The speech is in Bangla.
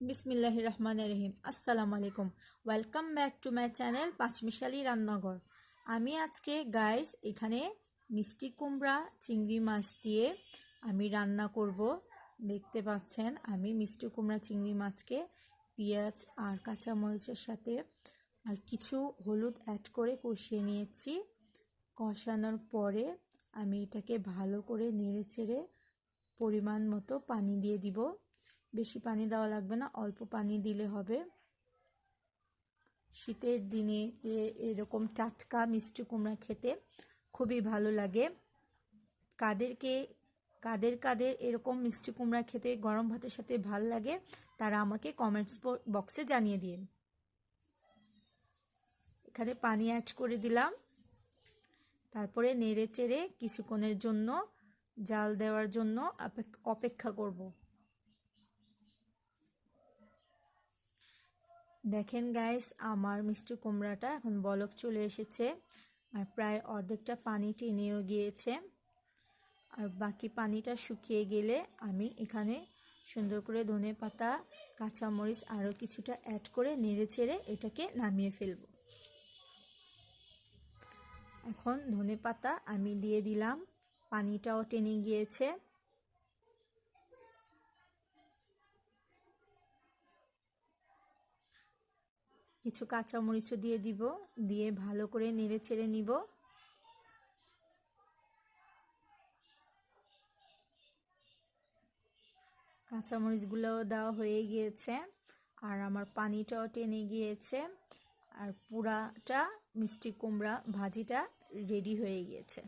বিসমিল্লাহির রহমানির রহিম। আসসালামু আলাইকুম। Welcome back to my channel Panchmishali Rannaghar. আমি আজকে গাইস এখানে মিষ্টি কুমড়া চিংড়ি মাছ দিয়ে আমি রান্না করব। দেখতে পাচ্ছেন আমি মিষ্টি কুমড়া চিংড়ি মাছকে পেঁয়াজ আর কাঁচা মরিচের সাথে আর কিছু হলুদ অ্যাড করে কষিয়ে নিয়েছি। কষানোর পরে আমি এটাকে ভালো করে নেড়ে চেড়ে পরিমাণ মতো পানি দিয়ে দিব। বেশি পানি দেওয়া লাগবে না, অল্প পানি দিলে হবে। শীতের দিনে এরকম টাটকা মিষ্টি কুমড়া খেতে খুবই ভালো লাগে। কাদের এরকম মিষ্টি কুমড়া খেতে গরম ভাতের সাথে ভাল লাগে তারা আমাকে কমেন্টস বক্সে জানিয়ে দিন। এখানে পানি অ্যাড করে দিলাম, তারপরে নেড়ে চেড়ে কিছুক্ষণের জন্য জাল দেওয়ার জন্য অপেক্ষা করব। দেখেন গাইস, আমার মিষ্টি কুমড়াটা এখন বলক চলে এসেছে আর প্রায় অর্ধেকটা পানি টেনেও গিয়েছে। আর বাকি পানিটা শুকিয়ে গেলে আমি এখানে সুন্দর করে ধনেপাতা, কাঁচামরিচ আরও কিছুটা অ্যাড করে নেড়ে চেড়ে এটাকে নামিয়ে ফেলব। এখন ধনেপাতা আমি দিয়ে দিলাম, পানিটাও টেনে গিয়েছে। কিছু কাঁচামরিচও দিয়ে দিব, দিয়ে ভালো করে নেড়ে চেড়ে নিব। কাঁচামরিচগুলোও দেওয়া হয়ে গিয়েছে আর আমার পানিটাও টেনে গিয়েছে আর পুরাটা মিষ্টি কুমড়া ভাজিটা রেডি হয়ে গিয়েছে।